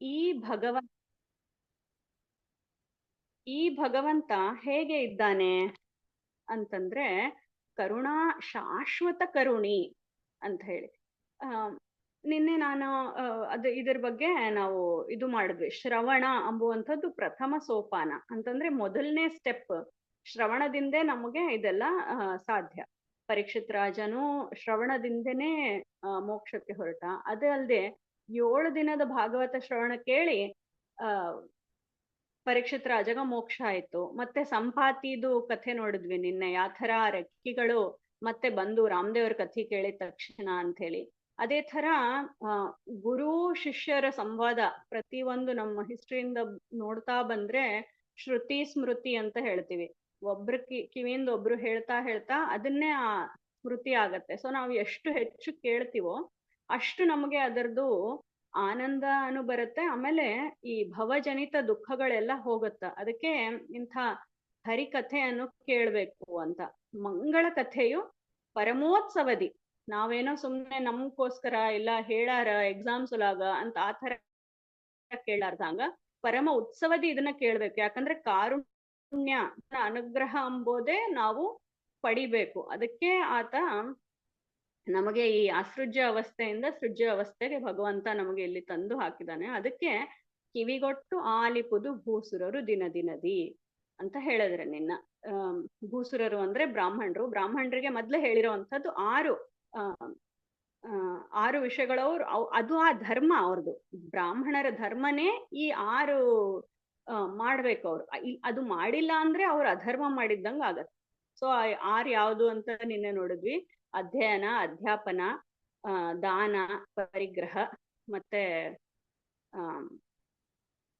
ಈ ಭಗವ ಈ ಭಗವಂತ ಹೇಗೆ ಇದ್ದಾನೆ ಅಂತಂದ್ರೆ ಕರುಣಾ ಶಾಶ್ವತ ಕರುಣಿ ಅಂತ ಹೇಳಿ. ಆ ನಿನ್ನೆ ನಾನು ಇದ್ರ ಬಗ್ಗೆ ನಾವು ಇದು ಮಾಡಿದ್ವಿ. ಶ್ರವಣ ಅಂಬುವಂಥದ್ದು ಪ್ರಥಮ ಸೋಪಾನ ಅಂತಂದ್ರೆ ಮೊದಲನೇ ಸ್ಟೆಪ್. ಶ್ರವಣದಿಂದೇ ನಮಗೆ ಇದೆಲ್ಲ ಸಾಧ್ಯ. ಪರೀಕ್ಷಿತ್ ರಾಜನು ಶ್ರವಣದಿಂದನೇ ಮೋಕ್ಷಕ್ಕೆ ಹೊರಟ. ಅದೇ ಅಲ್ಲದೆ 7 ದಿನದ ಭಾಗವತ ಶ್ರವಣ ಕೇಳಿ ಆ ಪರೀಕ್ಷಿತ್ ರಾಜಗ ಮೋಕ್ಷ ಆಯ್ತು. ಮತ್ತೆ ಸಂಪಾತಿದು ಕಥೆ ನೋಡಿದ್ವಿ ನಿನ್ನೆ, ಯಾವ ಥರ ರೆಕ್ಕಿಗಳು ಮತ್ತೆ ಬಂದು ರಾಮದೇವ್ರ ಕಥೆ ಕೇಳಿದ ತಕ್ಷಣ ಅಂತ ಹೇಳಿ. ಅದೇ ತರ ಗುರು ಶಿಷ್ಯರ ಸಂವಾದ ಪ್ರತಿಯೊಂದು ನಮ್ಮ ಹಿಸ್ಟ್ರಿಯಿಂದ ನೋಡ್ತಾ ಬಂದ್ರೆ ಶ್ರುತಿ ಸ್ಮೃತಿ ಅಂತ ಹೇಳ್ತೀವಿ. ಒಬ್ರು ಕಿವಿಯಿಂದ ಒಬ್ರು ಹೇಳ್ತಾ ಹೇಳ್ತಾ ಅದನ್ನೇ ಆ ಸ್ಮೃತಿ ಆಗತ್ತೆ. ಸೊ ನಾವು ಎಷ್ಟು ಹೆಚ್ಚು ಕೇಳ್ತೀವೋ ಅಷ್ಟು ನಮಗೆ ಅದರದ್ದು ಆನಂದನೂ ಬರುತ್ತೆ. ಆಮೇಲೆ ಈ ಭವಜನಿತ ದುಃಖಗಳೆಲ್ಲ ಹೋಗುತ್ತ. ಅದಕ್ಕೆ ಇಂಥ ಹರಿಕಥೆಯನ್ನು ಕೇಳ್ಬೇಕು ಅಂತ. ಮಂಗಳ ಕಥೆಯು ಪರಮೋತ್ಸವದಿ. ನಾವೇನೋ ಸುಮ್ನೆ ನಮ್ಗೋಸ್ಕರ ಇಲ್ಲ ಹೇಳಾರ ಎಕ್ಸಾಮ್ಸ್ ಒಳಗ ಅಂತ ಆ ತರ ಕೇಳಾರ್ದಂಗ ಪರಮ ಉತ್ಸವದಿ ಇದನ್ನ ಕೇಳ್ಬೇಕು. ಯಾಕಂದ್ರೆ ಕಾರುಣ್ಯ ಅನುಗ್ರಹ ಎಂಬುದೇ ನಾವು ಪಡಿಬೇಕು. ಅದಕ್ಕೆ ಆತ ನಮಗೆ ಈ ಅಸೃಜ್ಯ ಅವಸ್ಥೆಯಿಂದ ಸೃಜ್ಯ ಅವಸ್ಥೆಗೆ ಭಗವಂತ ನಮಗೆ ಇಲ್ಲಿ ತಂದು ಹಾಕಿದಾನೆ. ಅದಕ್ಕೆ ಕಿವಿಗೊಟ್ಟು ಆಲಿಪುದು ಭೂಸುರರು ದಿನ ದಿನದಿ ಅಂತ ಹೇಳಿದ್ರೆ ನಿನ್ನ. ಭೂಸುರರು ಅಂದ್ರೆ ಬ್ರಾಹ್ಮಣರು. ಬ್ರಾಹ್ಮಣರಿಗೆ ಮೊದ್ಲು ಹೇಳಿರೋವಂಥದ್ದು ಆರು ವಿಷಯಗಳವ್ರು. ಅದು ಆ ಧರ್ಮ ಅವ್ರದ್ದು. ಬ್ರಾಹ್ಮಣರ ಧರ್ಮನೇ ಈ 6 ಮಾಡ್ಬೇಕು ಅವ್ರು. ಅದು ಮಾಡಿಲ್ಲ ಅಂದ್ರೆ ಅವ್ರು ಅಧರ್ಮ ಮಾಡಿದ್ದಂಗ ಆಗತ್ತೆ. ಸೊ 6 ಯಾವುದು ಅಂತ ನಿನ್ನೆ ನೋಡಿದ್ವಿ. ಅಧ್ಯಯನ, ಅಧ್ಯಾಪನ, ದಾನ, ಪರಿಗ್ರಹ, ಮತ್ತೆ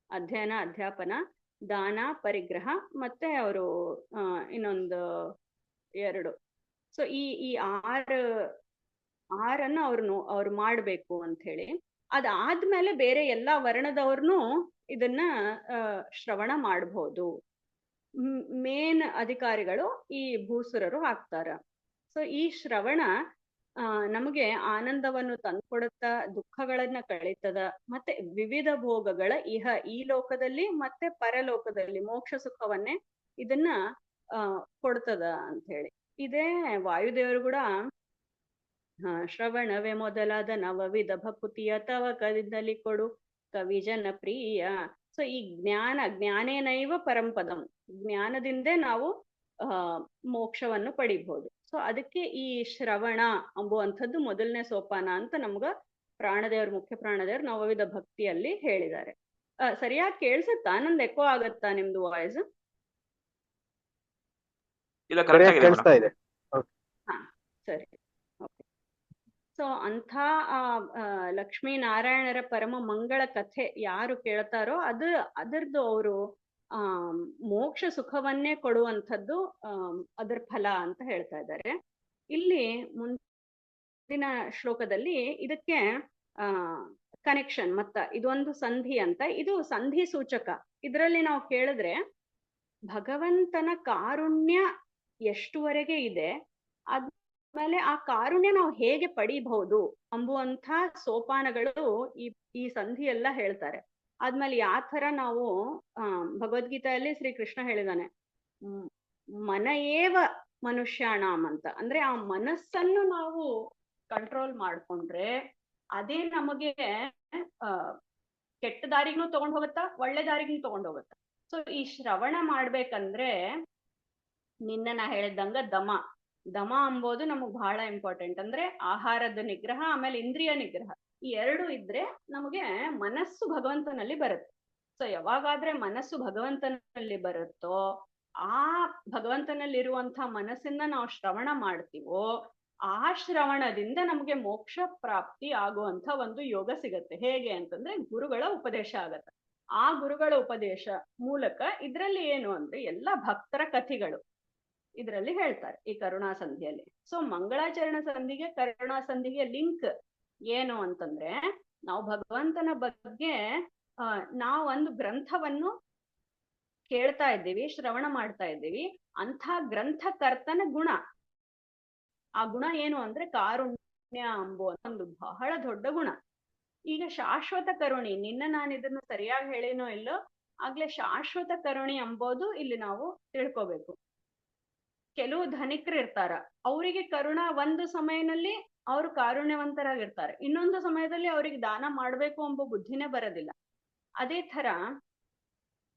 ಅಧ್ಯಯನ, ಅಧ್ಯಾಪನ, ದಾನ, ಪರಿಗ್ರಹ, ಮತ್ತೆ ಅವರು ಇನ್ನೊಂದು 2. ಸೊ ಈ 6 ಅವ್ರು ಮಾಡ್ಬೇಕು ಅಂತ ಹೇಳಿ. ಅದಾದ್ಮೇಲೆ ಬೇರೆ ಎಲ್ಲಾ ವರ್ಣದವ್ರನ್ನು ಇದನ್ನ ಶ್ರವಣ ಮಾಡಬಹುದು. ಮೇನ್ ಅಧಿಕಾರಿಗಳು ಈ ಭೂಸುರರು ಆಗ್ತಾರ. ಸೊ ಈ ಶ್ರವಣ ನಮಗೆ ಆನಂದವನ್ನು ತಂದ್ಕೊಡುತ್ತಾ, ದುಃಖಗಳನ್ನ ಕಳೀತದ, ಮತ್ತೆ ವಿವಿಧ ಭೋಗಗಳ ಈ ಲೋಕದಲ್ಲಿ ಮತ್ತೆ ಪರಲೋಕದಲ್ಲಿ ಮೋಕ್ಷ ಸುಖವನ್ನೇ ಇದನ್ನ ಕೊಡ್ತದ ಅಂತ ಹೇಳಿ. ಇದೇ ವಾಯುದೇವರು ಕೂಡ ಶ್ರವಣವೇ ಮೊದಲಾದ ನವವಿಧ ಭಕುತಿಯ ತವ ಕವಿದಲ್ಲಿ ಕೊಡು ಕವಿ ಜನ ಪ್ರಿಯ. ಸೊ ಈ ಜ್ಞಾನೇನೈವ ಪರಂಪದಂ, ಜ್ಞಾನದಿಂದೇ ನಾವು ಮೋಕ್ಷವನ್ನು ಪಡಿಬಹುದು. ಸೊ ಅದಕ್ಕೆ ಈ ಶ್ರವಣ ಅಂಬುವಂಥದ್ದು ಮೊದಲನೇ ಸೋಪಾನ ಅಂತ ನಮ್ಗ ಪ್ರಾಣದೇವ್ರ, ಮುಖ್ಯ ಪ್ರಾಣದೇವ್ರು ನವವಿಧ ಭಕ್ತಿಯಲ್ಲಿ ಹೇಳಿದ್ದಾರೆ. ಸರಿಯಾಗಿ ಕೇಳ್ಸುತ್ತಾ? ನಂದು ಎಕೋ ಆಗತ್ತಾ ನಿಮ್ದು ವಾಯ್ಸ್? ಕೇಳಿಸ್ತಾ ಇದೆ. ಹಾ, ಸರಿ. ಸೊ ಅಂಥ ಲಕ್ಷ್ಮೀನಾರಾಯಣರ ಪರಮ ಮಂಗಳ ಕಥೆ ಯಾರು ಕೇಳ್ತಾರೋ ಅದರದ್ದು ಅವರು ಮೋಕ್ಷ ಸುಖವನ್ನೇ ಕೊಡುವಂಥದ್ದು ಅದರ ಫಲ ಅಂತ ಹೇಳ್ತಾ ಇದ್ದಾರೆ. ಇಲ್ಲಿ ಮುಂದಿನ ಶ್ಲೋಕದಲ್ಲಿ ಇದಕ್ಕೆ ಕನೆಕ್ಷನ್ ಮತ್ತ ಇದೊಂದು ಸಂಧಿ ಅಂತ. ಇದು ಸಂಧಿ ಸೂಚಕ. ಇದರಲ್ಲಿ ನಾವು ಕೇಳಿದ್ರೆ ಭಗವಂತನ ಕಾರುಣ್ಯ ಎಷ್ಟುವರೆಗೆ ಇದೆ, ಆದ್ಮೇಲೆ ಆ ಕಾರುಣ್ಯ ನಾವು ಹೇಗೆ ಪಡಿಬಹುದು ಅಂಬುವಂಥ ಸೋಪಾನಗಳು ಈ ಸಂಧಿ ಎಲ್ಲ ಹೇಳ್ತಾರೆ. ಆದ್ಮೇಲೆ ಯಾವ ತರ ನಾವು ಭಗವದ್ಗೀತೆಯಲ್ಲಿ ಶ್ರೀಕೃಷ್ಣ ಹೇಳಿದಾನೆ, ಮನ ಏವ ಮನುಷ್ಯಾಣಾಮ್ ಅಂತ. ಅಂದ್ರೆ ಆ ಮನಸ್ಸನ್ನು ನಾವು ಕಂಟ್ರೋಲ್ ಮಾಡ್ಕೊಂಡ್ರೆ ಅದೇ ನಮಗೆ ಕೆಟ್ಟ ದಾರಿಗೂ ತಗೊಂಡ್ ಹೋಗುತ್ತಾ, ಒಳ್ಳೆ ದಾರಿಗೂ ತಗೊಂಡ್ ಹೋಗುತ್ತಾ. ಸೊ ಈ ಶ್ರವಣ ಮಾಡ್ಬೇಕಂದ್ರೆ ನಿನ್ನ ನಾ ಹೇಳಿದಂಗ ದಮ ಅಂಬೋದು ನಮಗ್ ಬಹಳ ಇಂಪಾರ್ಟೆಂಟ್. ಅಂದ್ರೆ ಆಹಾರದ ನಿಗ್ರಹ, ಆಮೇಲೆ ಇಂದ್ರಿಯ ನಿಗ್ರಹ, ಈ 2 ಇದ್ರೆ ನಮಗೆ ಮನಸ್ಸು ಭಗವಂತನಲ್ಲಿ ಬರುತ್ತೆ. ಸೊ ಯಾವಾಗಾದ್ರೆ ಮನಸ್ಸು ಭಗವಂತನಲ್ಲಿ ಬರುತ್ತೋ, ಆ ಭಗವಂತನಲ್ಲಿರುವಂಥ ಮನಸ್ಸಿಂದ ನಾವು ಶ್ರವಣ ಮಾಡ್ತೀವೋ, ಆ ಶ್ರವಣದಿಂದ ನಮಗೆ ಮೋಕ್ಷ ಪ್ರಾಪ್ತಿ ಆಗುವಂಥ ಒಂದು ಯೋಗ ಸಿಗತ್ತೆ. ಹೇಗೆ ಅಂತಂದ್ರೆ ಗುರುಗಳ ಉಪದೇಶ ಆಗತ್ತೆ. ಆ ಗುರುಗಳ ಉಪದೇಶ ಮೂಲಕ ಇದ್ರಲ್ಲಿ ಏನು ಅಂದ್ರೆ ಎಲ್ಲ ಭಕ್ತರ ಕಥೆಗಳು ಇದರಲ್ಲಿ ಹೇಳ್ತಾರೆ ಈ ಕರುಣಾ ಸಂಧಿಯಲ್ಲಿ. ಸೊ ಮಂಗಳಾಚರಣ ಸಂಧಿಗೆ ಕರುಣಾ ಸಂಧಿಗೆ ಲಿಂಕ್ ಏನು ಅಂತಂದ್ರೆ, ನಾವು ಭಗವಂತನ ಬಗ್ಗೆ ನಾವೊಂದು ಗ್ರಂಥವನ್ನು ಕೇಳ್ತಾ ಇದ್ದೀವಿ, ಶ್ರವಣ ಮಾಡ್ತಾ ಇದ್ದೀವಿ. ಅಂಥ ಗ್ರಂಥಕರ್ತನ ಗುಣ, ಆ ಗುಣ ಏನು ಅಂದ್ರೆ ಕಾರುಣ್ಯ ಎಂಬುವ ಒಂದು ಬಹಳ ದೊಡ್ಡ ಗುಣ. ಈಗ ಶಾಶ್ವತ ಕರುಣಿ, ನಾನು ಇದನ್ನು ಸರಿಯಾಗಿ ಹೇಳಿನೋ ಇಲ್ಲೋ, ಆಗ್ಲೇ ಶಾಶ್ವತ ಕರುಣಿ ಎಂಬುದು ಇಲ್ಲಿ ನಾವು ತಿಳ್ಕೊಬೇಕು. ಕೆಲವು ಧನಿಕರು ಇರ್ತಾರ, ಅವರಿಗೆ ಕರುಣ ಒಂದು ಸಮಯದಲ್ಲಿ ಅವರು ಕಾರುಣ್ಯವಂತರಾಗಿರ್ತಾರೆ, ಇನ್ನೊಂದು ಸಮಯದಲ್ಲಿ ಅವರಿಗೆ ದಾನ ಮಾಡ್ಬೇಕು ಎಂಬ ಬುದ್ಧಿನೇ ಬರೋದಿಲ್ಲ. ಅದೇ ತರ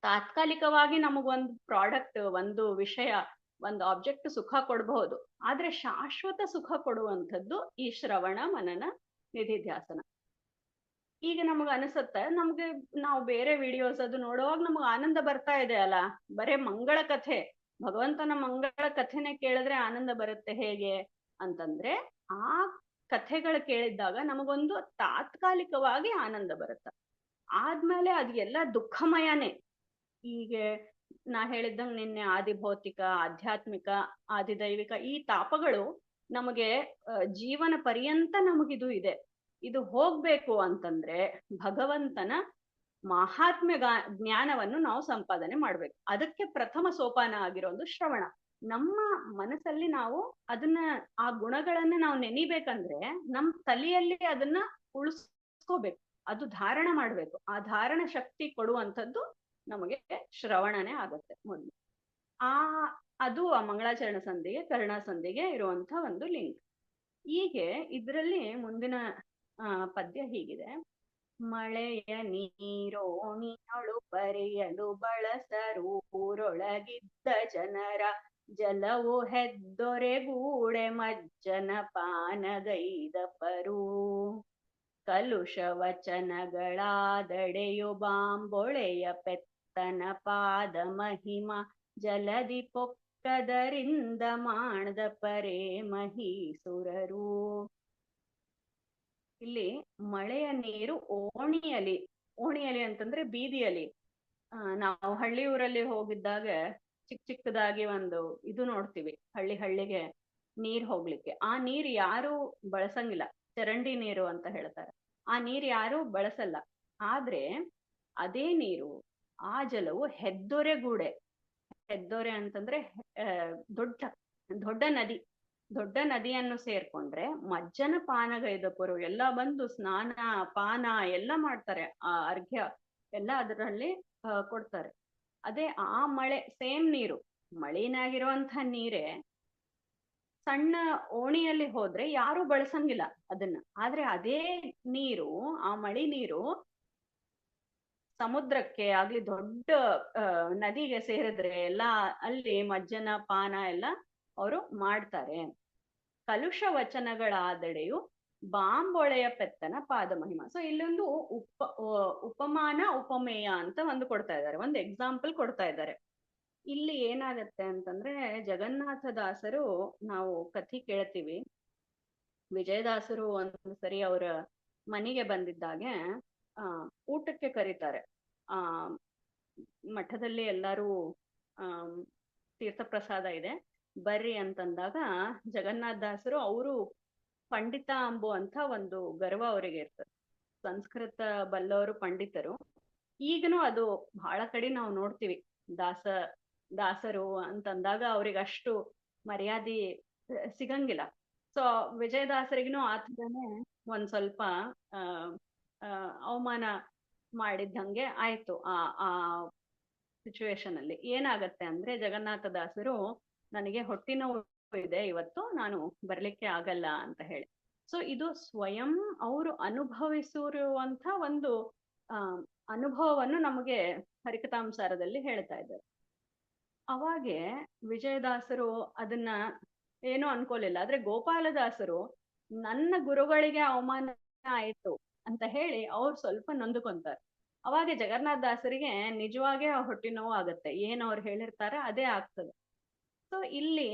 ತಾತ್ಕಾಲಿಕವಾಗಿ ನಮಗೊಂದು ಪ್ರಾಡಕ್ಟ್, ಒಂದು ವಿಷಯ, ಒಂದು ಆಬ್ಜೆಕ್ಟ್ ಸುಖ ಕೊಡಬಹುದು, ಆದ್ರೆ ಶಾಶ್ವತ ಸುಖ ಕೊಡುವಂಥದ್ದು ಈ ಶ್ರವಣ ಮನನ ನಿಧಿಧ್ಯಾಸನ. ಈಗ ನಮಗ ಅನಿಸುತ್ತೆ, ನಮ್ಗೆ ನಾವು ಬೇರೆ ವಿಡಿಯೋಸ್ ಅದು ನೋಡುವಾಗ ನಮಗ ಆನಂದ ಬರ್ತಾ ಇದೆ ಅಲ್ಲ, ಬರೇ ಮಂಗಳ ಕಥೆ, ಭಗವಂತನ ಮಂಗಳ ಕಥೆನೆ ಕೇಳಿದ್ರೆ ಆನಂದ ಬರುತ್ತೆ ಹೇಗೆ ಅಂತಂದ್ರೆ, ಆ ಕಥೆಗಳು ಕೇಳಿದ್ದಾಗ ನಮಗೊಂದು ತಾತ್ಕಾಲಿಕವಾಗಿ ಆನಂದ ಬರುತ್ತೆ, ಆದ್ಮೇಲೆ ಅದು ಎಲ್ಲ ದುಃಖಮಯನೇ. ಹೀಗೆ ನಾ ಹೇಳಿದ್ದಂಗೆ ನಿನ್ನೆ ಆದಿಭೌತಿಕ, ಆಧ್ಯಾತ್ಮಿಕ, ಆದಿದೈವಿಕ ಈ ತಾಪಗಳು ನಮಗೆ ಜೀವನ ಪರ್ಯಂತ ನಮಗಿದು ಇದೆ. ಇದು ಹೋಗ್ಬೇಕು ಅಂತಂದ್ರೆ ಭಗವಂತನ ಮಹಾತ್ಮ್ಯ ಜ್ಞಾನವನ್ನು ನಾವು ಸಂಪಾದನೆ ಮಾಡ್ಬೇಕು. ಅದಕ್ಕೆ ಪ್ರಥಮ ಸೋಪಾನ ಆಗಿರೋದು ಶ್ರವಣ. ನಮ್ಮ ಮನಸ್ಸಲ್ಲಿ ನಾವು ಅದನ್ನ, ಆ ಗುಣಗಳನ್ನ ನಾವು ನೆನಿಬೇಕಂದ್ರೆ ನಮ್ಮ ತಲೆಯಲ್ಲಿ ಅದನ್ನ ಉಳಿಸ್ಕೋಬೇಕು, ಅದು ಧಾರಣ ಮಾಡ್ಬೇಕು. ಆ ಧಾರಣ ಶಕ್ತಿ ಕೊಡುವಂಥದ್ದು ನಮಗೆ ಶ್ರವಣನೇ ಆಗತ್ತೆ ಮೊದಲು. ಅದು ಆ ಮಂಗಳಾಚರಣ ಸಂಧಿಗೆ, ಕರುಣಾ ಸಂಧಿಗೆ ಇರುವಂತ ಒಂದು ಲಿಂಕ್. ಹೀಗೆ ಇದರಲ್ಲಿ ಮುಂದಿನ ಪದ್ಯ ಹೀಗಿದೆ: ಮಳೆಯ ನೀರೋಣಿಯೊಳು ಬರೆಯಲು ಬಳಸರೂರೊಳಗಿದ್ದ ಜನರ ಜಲವು ಹೆದ್ದೊರೆಗೂಡೆ ಮಜ್ಜನ ಪಾನಗೈದ ಪರು. ಕಲುಷ ವಚನಗಳಾದಡೆಯು ಬಾಂಬೊಳೆಯ ಪೆತ್ತನ ಪಾದ ಮಹಿಮ ಜಲದಿ ಪೊಕ್ಕದರಿಂದ ಮಾಡ್ದ ಪರೇ ಮಹೀಸುರರು. ಇಲ್ಲಿ ಮಳೆಯ ನೀರು ಓಣಿಯಲ್ಲಿ ಅಂತಂದ್ರೆ ಬೀದಿಯಲ್ಲಿ. ನಾವು ಹಳ್ಳಿ ಊರಲ್ಲಿ ಹೋಗಿದ್ದಾಗ ಚಿಕ್ಕದಾಗಿ ಒಂದು ಇದು ನೋಡ್ತೀವಿ, ಹಳ್ಳಿಗೆ ನೀರ್ ಹೋಗ್ಲಿಕ್ಕೆ. ಆ ನೀರ್ ಯಾರು ಬಳಸಂಗಿಲ್ಲ, ಚರಂಡಿ ನೀರು ಅಂತ ಹೇಳ್ತಾರೆ. ಆ ನೀರ್ ಯಾರು ಬಳಸಲ್ಲ. ಆದ್ರೆ ಅದೇ ನೀರು, ಆ ಜಲವು ಹೆದ್ದೊರೆ ಅಂತಂದ್ರೆ ದೊಡ್ಡ ನದಿಯನ್ನು ಸೇರ್ಕೊಂಡ್ರೆ ಮಜ್ಜನ ಪಾನಗೈದಪುರು ಎಲ್ಲ ಬಂದು ಸ್ನಾನ ಪಾನ ಎಲ್ಲ ಮಾಡ್ತಾರೆ, ಆ ಅರ್ಘ್ಯ ಎಲ್ಲ ಅದರಲ್ಲಿ ಕೊಡ್ತಾರೆ. ಅದೇ ಆ ಮಳೆ ಸೇಮ್ ನೀರು, ಮಳೆನಾಗಿರುವಂತ ನೀರೇ ಸಣ್ಣ ಓಣಿಯಲ್ಲಿ ಹೋದ್ರೆ ಯಾರು ಬಳಸಂಗಿಲ್ಲ ಅದನ್ನ. ಆದ್ರೆ ಅದೇ ನೀರು, ಆ ಮಳಿ ನೀರು ಸಮುದ್ರಕ್ಕೆ ಆಗ್ಲಿ ದೊಡ್ಡ ನದಿಗೆ ಸೇರಿದ್ರೆ ಎಲ್ಲ ಅಲ್ಲಿ ಮಜ್ಜನ ಪಾನ ಎಲ್ಲ ಅವರು ಮಾಡ್ತಾರೆ. ಕಲುಷ ವಚನಗಳಾದಡೆಯು ಬಾಂಬೊಳೆಯ ಪೆತ್ತನ ಪಾದ ಮಹಿಮ. ಸೊ ಇಲ್ಲೊಂದು ಉಪಮಾನ ಉಪಮೇಯ ಅಂತ ಒಂದು ಕೊಡ್ತಾ ಇದ್ದಾರೆ, ಒಂದು ಎಕ್ಸಾಂಪಲ್ ಕೊಡ್ತಾ ಇದ್ದಾರೆ. ಇಲ್ಲಿ ಏನಾಗತ್ತೆ ಅಂತಂದ್ರೆ, ಜಗನ್ನಾಥದಾಸರು ನಾವು ಕಥೆ ಕೇಳ್ತೀವಿ, ವಿಜಯದಾಸರು ಒಂದು ಸರಿ ಅವರ ಮನೆಗೆ ಬಂದಿದ್ದಾಗೆ ಊಟಕ್ಕೆ ಕರೀತಾರೆ. ಮಠದಲ್ಲಿ ಎಲ್ಲರೂ ತೀರ್ಥ ಪ್ರಸಾದ ಇದೆ ಬರ್ರಿ ಅಂತಂದಾಗ, ಜಗನ್ನಾಥದಾಸರು ಅವರು ಪಂಡಿತ ಅಂಬುವಂತ ಒಂದು ಗರ್ವ ಅವರಿಗೆ ಇರ್ತದೆ. ಸಂಸ್ಕೃತ ಬಲ್ಲವರು ಪಂಡಿತರು. ಈಗನೂ ಅದು ಬಹಳ ಕಡೆ ನಾವು ನೋಡ್ತೀವಿ, ದಾಸರು ಅಂತಂದಾಗ ಅವ್ರಿಗೆ ಅಷ್ಟು ಮರ್ಯಾದೆ ಸಿಗಂಗಿಲ್ಲ. ಸೊ ವಿಜಯದಾಸರಿಗೂ ಆತನೇ ಒಂದ್ ಸ್ವಲ್ಪ ಅವಮಾನ ಮಾಡಿದ್ದಂಗೆ ಆಯ್ತು. ಆ ಸಿಚುವೇಶನ್ ಅಲ್ಲಿ ಏನಾಗತ್ತೆ ಅಂದ್ರೆ, ಜಗನ್ನಾಥದಾಸರು ನನಗೆ ಹೊಟ್ಟೆ ನೋವು ಇದೆ ಇವತ್ತು, ನಾನು ಬರ್ಲಿಕ್ಕೆ ಆಗಲ್ಲ ಅಂತ ಹೇಳಿ. ಸೊ ಇದು ಸ್ವಯಂ ಅವರು ಅನುಭವಿಸಿರುವಂತ ಒಂದು ಅನುಭವವನ್ನು ನಮಗೆ ಹರಿಕಥಾಂಸಾರದಲ್ಲಿ ಹೇಳ್ತಾ ಇದ್ದಾರೆ. ಅವಾಗೆ ವಿಜಯದಾಸರು ಅದನ್ನ ಏನೂ ಅನ್ಕೋಲಿಲ್ಲ. ಆದ್ರೆ ಗೋಪಾಲದಾಸರು ನನ್ನ ಗುರುಗಳಿಗೆ ಅವಮಾನ ಆಯ್ತು ಅಂತ ಹೇಳಿ ಅವ್ರು ಸ್ವಲ್ಪ ನೊಂದುಕೊಂತಾರೆ. ಅವಾಗ ಜಗನ್ನಾಥ ದಾಸರಿಗೆ ನಿಜವಾಗೇ ಹೊಟ್ಟೆ ನೋವು ಆಗತ್ತೆ, ಏನ್ ಅವ್ರು ಹೇಳಿರ್ತಾರ ಅದೇ ಆಗ್ತದೆ. ಸೊ ಇಲ್ಲಿ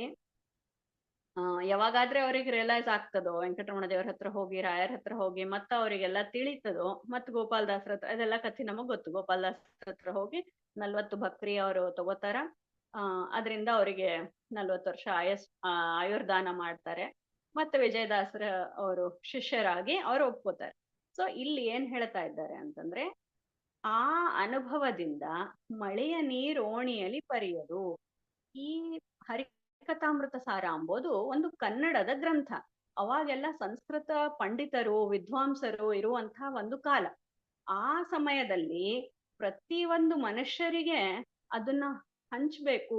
ಯಾವಾಗಾದ್ರೆ ಅವ್ರಿಗೆ ರಿಯಲೈಸ್ ಆಗ್ತದೋ, ವೆಂಕಟರಮಣ ದೇವ್ರ ಹತ್ರ ಹೋಗಿ, ರಾಯರ ಹತ್ರ ಹೋಗಿ, ಮತ್ತ ಅವ್ರಿಗೆಲ್ಲ ತಿಳಿತದೋ, ಮತ್ ಗೋಪಾಲದಾಸರ ಹತ್ರ, ಅದೆಲ್ಲ ಕಥೆ ನಮಗ್ ಗೊತ್ತು. ಗೋಪಾಲದಾಸರ ಹತ್ರ ಹೋಗಿ 40 ಬಕ್ರಿ ಅವರು ತಗೋತಾರ. ಅದರಿಂದ ಅವರಿಗೆ 40 ವರ್ಷ ಆಯುರ್ದಾನ ಮಾಡ್ತಾರೆ. ಮತ್ತೆ ವಿಜಯದಾಸರ ಅವರು ಶಿಷ್ಯರಾಗಿ ಅವ್ರು ಒಪ್ಕೋತಾರೆ. ಸೊ ಇಲ್ಲಿ ಏನ್ ಹೇಳ್ತಾ ಇದ್ದಾರೆ ಅಂತಂದ್ರೆ, ಆ ಅನುಭವದಿಂದ ಮಳೆಯ ನೀರೋಣಿಯಲ್ಲಿ ಪರಿಯದು. ಈ ಹರಿಕಥಾಮೃತ ಸಾರ ಎಂಬುದು ಒಂದು ಕನ್ನಡದ ಗ್ರಂಥ. ಅವಾಗೆಲ್ಲ ಸಂಸ್ಕೃತ ಪಂಡಿತರು ವಿದ್ವಾಂಸರು ಇರುವಂತ ಒಂದು ಕಾಲ. ಆ ಸಮಯದಲ್ಲಿ ಪ್ರತಿಯೊಂದು ಮನುಷ್ಯರಿಗೆ ಅದನ್ನ ಹಂಚ್ಬೇಕು,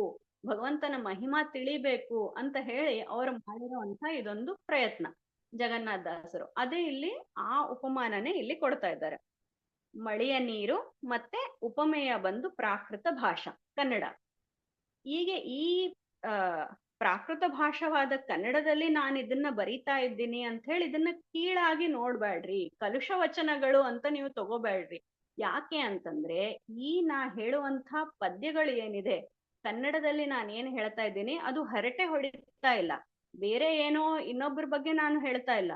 ಭಗವಂತನ ಮಹಿಮಾ ತಿಳಿಬೇಕು ಅಂತ ಹೇಳಿ ಅವರು ಮಾಡಿರುವಂತ ಇದೊಂದು ಪ್ರಯತ್ನ ಜಗನ್ನಾಥ ದಾಸರು. ಅದೇ ಇಲ್ಲಿ ಆ ಉಪಮಾನನೇ ಇಲ್ಲಿ ಕೊಡ್ತಾ ಇದ್ದಾರೆ. ಮಳೆಯ ನೀರು ಮತ್ತೆ ಉಪಮೇಯ ಬಂದು ಪ್ರಾಕೃತ ಭಾಷಾ ಕನ್ನಡ. ಹೀಗೆ ಈ ಆ ಪ್ರಾಕೃತ ಭಾಷಾವಾದ ಕನ್ನಡದಲ್ಲಿ ನಾನು ಇದನ್ನ ಬರಿತಾ ಇದ್ದೀನಿ ಅಂತ ಹೇಳಿ ಇದನ್ನ ಕೀಳಾಗಿ ನೋಡ್ಬೇಡ್ರಿ, ಕಲುಷ ವಚನಗಳು ಅಂತ ನೀವು ತಗೋಬೇಡ್ರಿ. ಯಾಕೆ ಅಂತಂದ್ರೆ ಈ ನಾ ಹೇಳುವಂತ ಪದ್ಯಗಳು ಏನಿದೆ ಕನ್ನಡದಲ್ಲಿ ನಾನು ಏನ್ ಹೇಳ್ತಾ ಇದ್ದೀನಿ ಅದು ಹರಟೆ ಹೊಡಿತಾ ಇಲ್ಲ, ಬೇರೆ ಏನೋ ಇನ್ನೊಬ್ಬರ ಬಗ್ಗೆ ನಾನು ಹೇಳ್ತಾ ಇಲ್ಲ.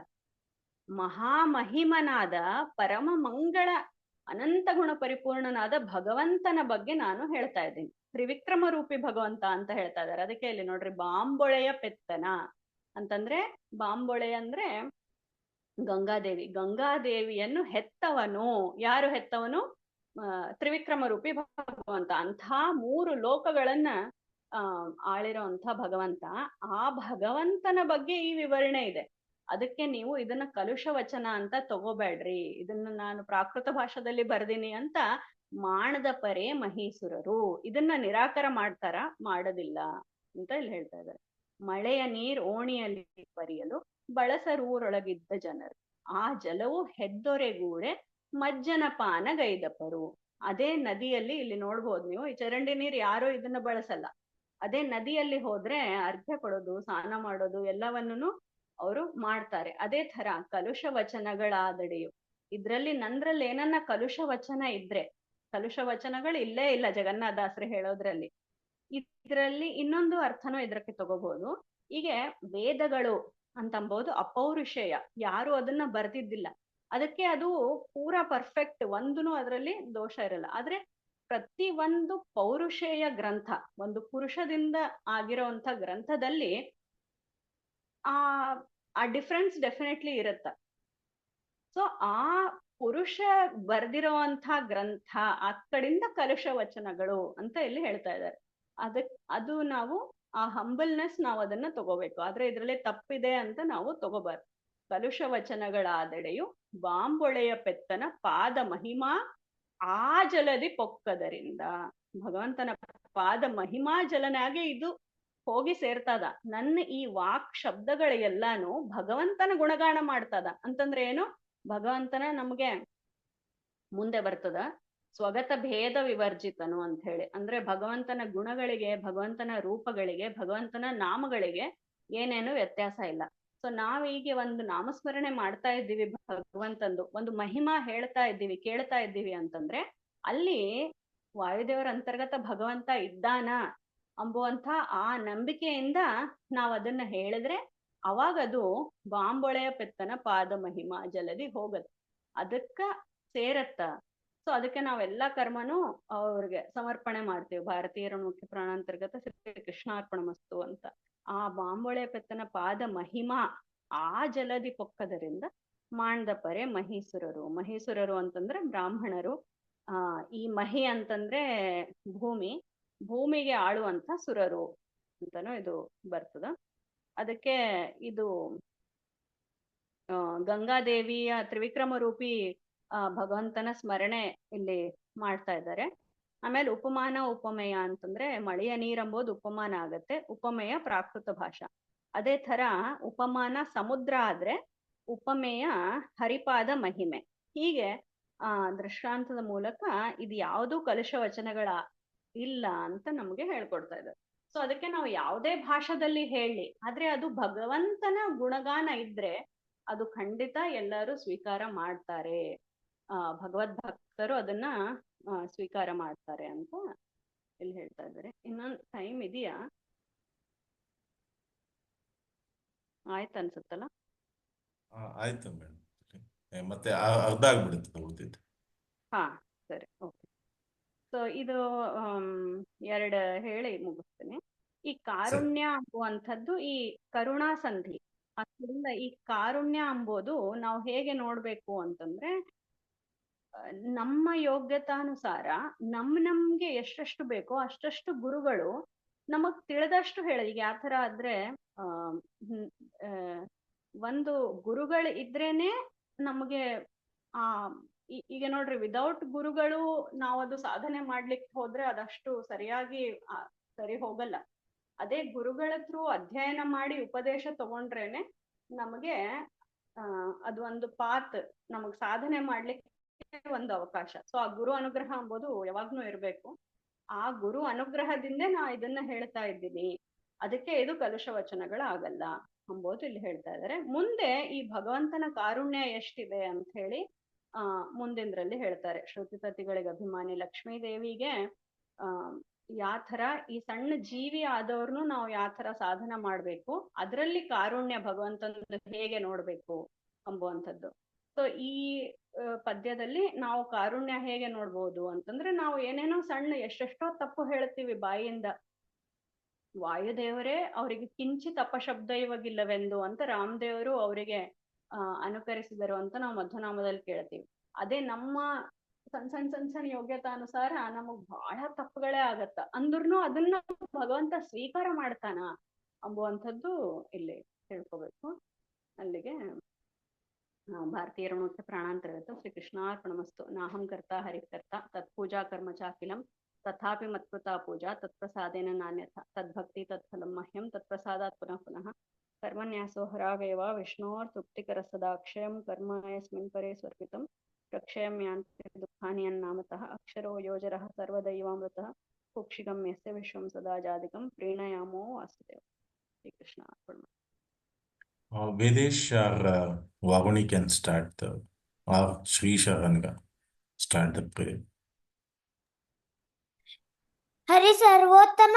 ಮಹಾಮಹಿಮನಾದ ಪರಮ ಮಂಗಳ ಅನಂತ ಗುಣ ಪರಿಪೂರ್ಣನಾದ ಭಗವಂತನ ಬಗ್ಗೆ ನಾನು ಹೇಳ್ತಾ ಇದ್ದೀನಿ. ತ್ರಿವಿಕ್ರಮ ರೂಪಿ ಭಗವಂತ ಅಂತ ಹೇಳ್ತಾ ಇದ್ದಾರೆ. ಅದಕ್ಕೆ ಇಲ್ಲಿ ನೋಡ್ರಿ, ಬಾಂಬೊಳೆಯ ಪೆತ್ತನ ಅಂತಂದ್ರೆ, ಬಾಂಬೊಳೆ ಅಂದ್ರೆ ಗಂಗಾದೇವಿ, ಗಂಗಾದೇವಿಯನ್ನು ಹೆತ್ತವನು. ಯಾರು ಹೆತ್ತವನು? ತ್ರಿವಿಕ್ರಮ ರೂಪಿ ಭಗವಂತ. ಅಂಥ 3 ಲೋಕಗಳನ್ನ ಆಳಿರೋಂಥ ಭಗವಂತ. ಆ ಭಗವಂತನ ಬಗ್ಗೆ ಈ ವಿವರಣೆ ಇದೆ. ಅದಕ್ಕೆ ನೀವು ಇದನ್ನ ಕಲುಷ ವಚನ ಅಂತ ತಗೋಬೇಡ್ರಿ, ಇದನ್ನ ನಾನು ಪ್ರಾಕೃತ ಭಾಷಾದಲ್ಲಿ ಬರ್ದೀನಿ ಅಂತ ಮಾಡದ ಪರೇ ಮಹೀಸುರರು ಇದನ್ನ ನಿರಾಕರ ಮಾಡ್ತಾರ? ಮಾಡೋದಿಲ್ಲ ಅಂತ ಇಲ್ಲಿ ಹೇಳ್ತಾ ಇದ್ದಾರೆ. ಮಳೆಯ ನೀರ್ ಓಣಿಯಲ್ಲಿ ಪರಿಯಲು ಬಳಸರೂರೊಳಗಿದ್ದ ಜನರು, ಆ ಜಲವು ಹೆದ್ದೊರೆಗೂಡೆ ಮಜ್ಜನ ಪಾನ ಗೈದಪರು. ಅದೇ ನದಿಯಲ್ಲಿ ಇಲ್ಲಿ ನೋಡ್ಬೋದು ನೀವು, ಈ ಚರಂಡಿ ನೀರ್ ಯಾರು ಇದನ್ನ ಬಳಸಲ್ಲ. ಅದೇ ನದಿಯಲ್ಲಿ ಹೋದ್ರೆ ಅರ್ಘ್ಯ ಕೊಡೋದು, ಸ್ನಾನ ಮಾಡೋದು ಎಲ್ಲವನ್ನೂ ಅವರು ಮಾಡ್ತಾರೆ. ಅದೇ ತರ ಕಲುಷ ವಚನಗಳಾದಡೆಯು, ಇದ್ರಲ್ಲಿ ನಂದ್ರಲ್ಲಿ ಏನನ್ನ ಕಲುಷ ವಚನ ಇದ್ರೆ, ಕಲುಷ ವಚನಗಳು ಇಲ್ಲೇ ಇಲ್ಲ ಜಗನ್ನಾಥದಾಸರು ಹೇಳೋದ್ರಲ್ಲಿ. ಇದ್ರಲ್ಲಿ ಇನ್ನೊಂದು ಅರ್ಥನೂ ಇದಕ್ಕೆ ತಗೋಬಹುದು. ಹೀಗೆ ವೇದಗಳು ಅಂತಂಬೋದು ಅಪೌರುಷೇಯ, ಯಾರು ಅದನ್ನ ಬರ್ದಿದ್ದಿಲ್ಲ, ಅದಕ್ಕೆ ಅದು ಪೂರಾ ಪರ್ಫೆಕ್ಟ್, ಒಂದೂ ಅದರಲ್ಲಿ ದೋಷ ಇರಲ್ಲ. ಆದ್ರೆ ಪ್ರತಿ ಒಂದು ಪೌರುಷೇಯ ಗ್ರಂಥ, ಒಂದು ಪುರುಷದಿಂದ ಆಗಿರೋಂಥ ಗ್ರಂಥದಲ್ಲಿ ಆ ಡಿಫ್ರೆನ್ಸ್ ಡೆಫಿನೆಟ್ಲಿ ಇರುತ್ತ. ಸೊ ಆ ಪುರುಷ ಬರ್ದಿರೋಂಥ ಗ್ರಂಥ, ಆ ಕಡೆಯಿಂದ ಕಲುಷ ವಚನಗಳು ಅಂತ ಇಲ್ಲಿ ಹೇಳ್ತಾ ಇದ್ದಾರೆ. ಅದು ನಾವು ಆ ಹಂಬಲ್ನೆಸ್ ನಾವು ಅದನ್ನ ತಗೋಬೇಕು. ಆದ್ರೆ ಇದ್ರಲ್ಲಿ ತಪ್ಪಿದೆ ಅಂತ ನಾವು ತಗೋಬಾರ್ದು. ಕಲುಷ ವಚನಗಳಾದಡೆಯು ಬಾಂಬೊಳೆಯ ಪೆತ್ತನ ಪಾದ ಮಹಿಮಾ ಆ ಜಲದಿ ಪೊಕ್ಕದರಿಂದ. ಭಗವಂತನ ಪಾದ ಮಹಿಮಾ ಜಲನಾಗೆ ಇದು ಹೋಗಿ ಸೇರ್ತದ. ನನ್ನ ಈ ವಾಕ್ ಶಬ್ದಗಳೆಲ್ಲಾನು ಭಗವಂತನ ಗುಣಗಾನ ಮಾಡ್ತದ. ಅಂತಂದ್ರೆ ಏನು? ಭಗವಂತನ ನಮ್ಗೆ ಮುಂದೆ ಬರ್ತದ ಸ್ವಗತ ಭೇದ ವಿವರ್ಜಿತನು ಅಂತ ಹೇಳಿ. ಅಂದ್ರೆ ಭಗವಂತನ ಗುಣಗಳಿಗೆ, ಭಗವಂತನ ರೂಪಗಳಿಗೆ, ಭಗವಂತನ ನಾಮಗಳಿಗೆ ಏನೇನು ವ್ಯತ್ಯಾಸ ಇಲ್ಲ. ಸೊ ನಾವೀಗ ಒಂದು ನಾಮಸ್ಮರಣೆ ಮಾಡ್ತಾ ಇದ್ದೀವಿ, ಭಗವಂತಂದು ಒಂದು ಮಹಿಮಾ ಹೇಳ್ತಾ ಇದ್ದೀವಿ, ಕೇಳ್ತಾ ಇದ್ದೀವಿ ಅಂತಂದ್ರೆ ಅಲ್ಲಿ ವಾಯುದೇವರ ಅಂತರ್ಗತ ಭಗವಂತ ಇದ್ದಾನ ಅಂಬುವಂಥ ಆ ನಂಬಿಕೆಯಿಂದ ನಾವ್ ಅದನ್ನ ಹೇಳಿದ್ರೆ ಅವಾಗದು ಬಾಂಬೊಳೆಯ ಪೆತ್ತನ ಪಾದ ಮಹಿಮಾ ಜಲದಿ ಹೋಗತ್ತೆ, ಅದಕ್ಕ ಸೇರತ್ತ. ಸೊ ಅದಕ್ಕೆ ನಾವೆಲ್ಲಾ ಕರ್ಮನು ಅವ್ರಿಗೆ ಸಮರ್ಪಣೆ ಮಾಡ್ತೀವಿ. ಭಾರತೀಯರ ಮುಖ್ಯ ಪ್ರಾಣಾಂತರ್ಗತ ಶ್ರೀ ಕೃಷ್ಣಾರ್ಪಣ ಮಸ್ತು ಅಂತ. ಆ ಬಾಂಬೊಳೆಯ ಪೆತ್ತನ ಪಾದ ಮಹಿಮಾ ಆ ಜಲದಿ ಪೊಕ್ಕದರಿಂದ ಮಾಂಡ ಪರೆ ಮಹೀಸುರರು. ಮಹೀಸುರರು ಅಂತಂದ್ರೆ ಬ್ರಾಹ್ಮಣರು. ಈ ಮಹಿ ಅಂತಂದ್ರೆ ಭೂಮಿ, ಭೂಮಿಗೆ ಆಳುವಂತ ಸುರರು ಅಂತಾನು ಇದು ಬರ್ತದ. ಅದಕ್ಕೆ ಇದು ಗಂಗಾದೇವಿಯ ತ್ರಿವಿಕ್ರಮ ರೂಪಿ ಭಗವಂತನ ಸ್ಮರಣೆ ಇಲ್ಲಿ ಮಾಡ್ತಾ ಇದ್ದಾರೆ. ಆಮೇಲೆ ಉಪಮಾನ ಉಪಮೇಯ ಅಂತಂದ್ರೆ ಮಳೆಯ ನೀರಂಬೋದು ಉಪಮಾನ ಆಗತ್ತೆ, ಉಪಮೇಯ ಪ್ರಾಕೃತ ಭಾಷಾ. ಅದೇ ತರ ಉಪಮಾನ ಸಮುದ್ರ ಆದ್ರೆ ಉಪಮೇಯ ಹರಿಪಾದ ಮಹಿಮೆ. ಹೀಗೆ ದೃಷ್ಟಾಂತದ ಮೂಲಕ ಇದು ಯಾವುದು ಕಲುಷ ವಚನಗಳ ಇಲ್ಲ ಅಂತ ನಮ್ಗೆ ಹೇಳ್ಕೊಡ್ತಾ ಇದ್ದಾರೆ. ಸೊ ಅದಕ್ಕೆ ನಾವು ಯಾವುದೇ ಭಾಷಾದಲ್ಲಿ ಹೇಳಿ, ಆದ್ರೆ ಅದು ಭಗವಂತನ ಗುಣಗಾನ ಇದ್ರೆ ಅದು ಖಂಡಿತ ಎಲ್ಲರೂ ಸ್ವೀಕಾರ ಮಾಡ್ತಾರೆ. ಭಗವದ್ ಭಕ್ತರು ಅದನ್ನ ಸ್ವೀಕಾರ ಮಾಡ್ತಾರೆ ಅಂತ ಇಲ್ಲಿ ಹೇಳ್ತಾ ಇದ್ದಾರೆ. ಇನ್ನೊಂದು ಟೈಮ್ ಇದೆಯಾ? ಆಯ್ತು ಅನ್ಸುತ್ತಲ್ಲ. ಆಯ್ತು ಮೇಡಮ್, ಮತ್ತೆ ಅರ್ಧ ಆಗ್ಬಿಡುತ್ತೆ. ಹಾ ಸರಿ, ಓಕೆ. ಸೊ ಇದು 2 ಹೇಳಿ ಮುಗಿಸ್ತೇನೆ. ಈ ಕಾರುಣ್ಯ ಅಂಬುವಂಥದ್ದು ಈ ಕರುಣಾ ಸಂಧಿ. ಅದರಿಂದ ಈ ಕಾರುಣ್ಯ ಅಂಬೋದು ನಾವು ಹೇಗೆ ನೋಡ್ಬೇಕು ಅಂತಂದ್ರೆ, ನಮ್ಮ ಯೋಗ್ಯತಾನುಸಾರ ನಮ್ಗೆ ಎಷ್ಟೆಷ್ಟು ಬೇಕೋ ಅಷ್ಟಷ್ಟು ಗುರುಗಳು ನಮಗ್ ತಿಳಿದಷ್ಟು ಹೇಳಿ. ಈಗ ಯಾವ ತರ ಆದ್ರೆ ಒಂದು ಗುರುಗಳು ಇದ್ರೇನೆ ನಮಗೆ ಆ ಈಗ ನೋಡ್ರಿ, ವಿದೌಟ್ ಗುರುಗಳು ನಾವು ಅದು ಸಾಧನೆ ಮಾಡ್ಲಿಕ್ಕೆ ಹೋದ್ರೆ ಅದಷ್ಟು ಸರಿಯಾಗಿ ಸರಿ ಹೋಗಲ್ಲ. ಅದೇ ಗುರುಗಳ ಥ್ರೂ ಅಧ್ಯಯನ ಮಾಡಿ ಉಪದೇಶ ತಗೊಂಡ್ರೇನೆ ನಮಗೆ ಅದು ಒಂದು ಪಾತ್, ನಮಗ್ ಸಾಧನೆ ಮಾಡ್ಲಿಕ್ಕೆ ಒಂದು ಅವಕಾಶ. ಸೊ ಆ ಗುರು ಅನುಗ್ರಹ ಎಂಬುದು ಯಾವಾಗ್ಲೂ ಇರ್ಬೇಕು. ಆ ಗುರು ಅನುಗ್ರಹದಿಂದ ನಾ ಇದನ್ನ ಹೇಳ್ತಾ ಇದ್ದೀನಿ, ಅದಕ್ಕೆ ಇದು ಕಲುಷ ವಚನಗಳಾಗಲ್ಲ ಎಂಬುದು ಇಲ್ಲಿ ಹೇಳ್ತಾ ಇದ್ದಾರೆ. ಮುಂದೆ ಈ ಭಗವಂತನ ಕಾರುಣ್ಯ ಎಷ್ಟಿದೆ ಅಂತ ಹೇಳಿ ಮುಂದಿನದ್ರಲ್ಲಿ ಹೇಳ್ತಾರೆ. ಶ್ರುತಿಪತಿಗಳಿಗೆ ಅಭಿಮಾನಿ ಲಕ್ಷ್ಮೀ ದೇವಿಗೆ ಯಾವ ಥರ ಈ ಸಣ್ಣ ಜೀವಿ ಆದವ್ರನ್ನು ನಾವು ಯಾವ ಥರ ಸಾಧನ ಮಾಡ್ಬೇಕು, ಅದರಲ್ಲಿ ಕಾರುಣ್ಯ ಭಗವಂತನ ಹೇಗೆ ನೋಡ್ಬೇಕು ಎಂಬುವಂಥದ್ದು. ಸೊ ಈ ಪದ್ಯದಲ್ಲಿ ನಾವು ಕಾರುಣ್ಯ ಹೇಗೆ ನೋಡ್ಬೋದು ಅಂತಂದ್ರೆ, ನಾವು ಏನೇನೋ ಸಣ್ಣ ಎಷ್ಟೆಷ್ಟೋ ತಪ್ಪು ಹೇಳ್ತೀವಿ ಬಾಯಿಯಿಂದ. ವಾಯುದೇವರೇ ಅವರಿಗೆ ಕಿಂಚಿತ್ ಅಪಶಬ್ದ ಇವಾಗಿಲ್ಲವೆಂದು ಅಂತ ರಾಮದೇವರು ಅವರಿಗೆ ಅನುಕರಿಸಿದರು ಅಂತ ನಾವು ಮಧ್ವನಾಮದಲ್ಲಿ ಕೇಳ್ತೀವಿ. ಅದೇ ನಮ್ಮ ಸಣ್ಣ ಯೋಗ್ಯತಾನುಸಾರ ನಮಗ್ ಬಹಳ ತಪ್ಪುಗಳೇ ಆಗತ್ತ, ಅಂದ್ರೂ ಅದನ್ನ ಭಗವಂತ ಸ್ವೀಕಾರ ಮಾಡ್ತಾನ ಅಂಬುವಂಥದ್ದು ಇಲ್ಲಿ ತಿಳ್ಕೊಬೇಕು. ಅಲ್ಲಿಗೆ ಭಾರತೀಯರ ಮುಖ್ಯ ಪ್ರಾಣಾಂತರ ಇರುತ್ತೆ. ಶ್ರೀ ಕೃಷ್ಣಾರ್ಪಣಮಸ್ತು. ನಾಹಂ ಕರ್ತ ಹರಿಕರ್ತ ತತ್ಪೂಜಾ ಕರ್ಮ ಚಾಖಿಲಂ ತಥಾಪಿ ಮತ್ಕೃತಾ ಪೂಜಾ ತತ್ಪ್ರಸಾದೇನ ನಾನ್ಯಥ ತದ್ಭಕ್ತಿ ತತ್ಫಲಂ ಮಹ್ಯಂ ತತ್ಪ್ರಸಾದಾತ್ ಪುನಃ ಪುನಃ ಕರ್ಮನ್ಯಾಸೋ ಹರಾವೇವ ವಿಷ್ಣೋರ್ ತೃಪ್ತಿಕರ ಸದಾಕ್ಷಯಂ ಕರ್ಮ ಯಸ್ಮಿನ್ ಪರೇ ಸ್ವರ್ಪಿತಂ ಪ್ರಕ್ಷಯಂ ಯಾಂತಿ ದುಃಖಾನಿ ಅನ್ನಾಮತಃ ಅಕ್ಷರೋ ಯೋಜರಃ ಸರ್ವದೈವಾಮೃತಃ ಕುಕ್ಷಿಗಂ ಯಸ್ಯ ವಿಶ್ವಂ ಸದಾ ಜಾದಿಕಂ ಪ್ರೀಣಯಾಮೋ Vasudeva. Shri Krishna Arpana. Vedesh or Vavani can start or Sri Sharanga start the prayer. ಹರಿ ಸರ್ವೋತ್ತಮ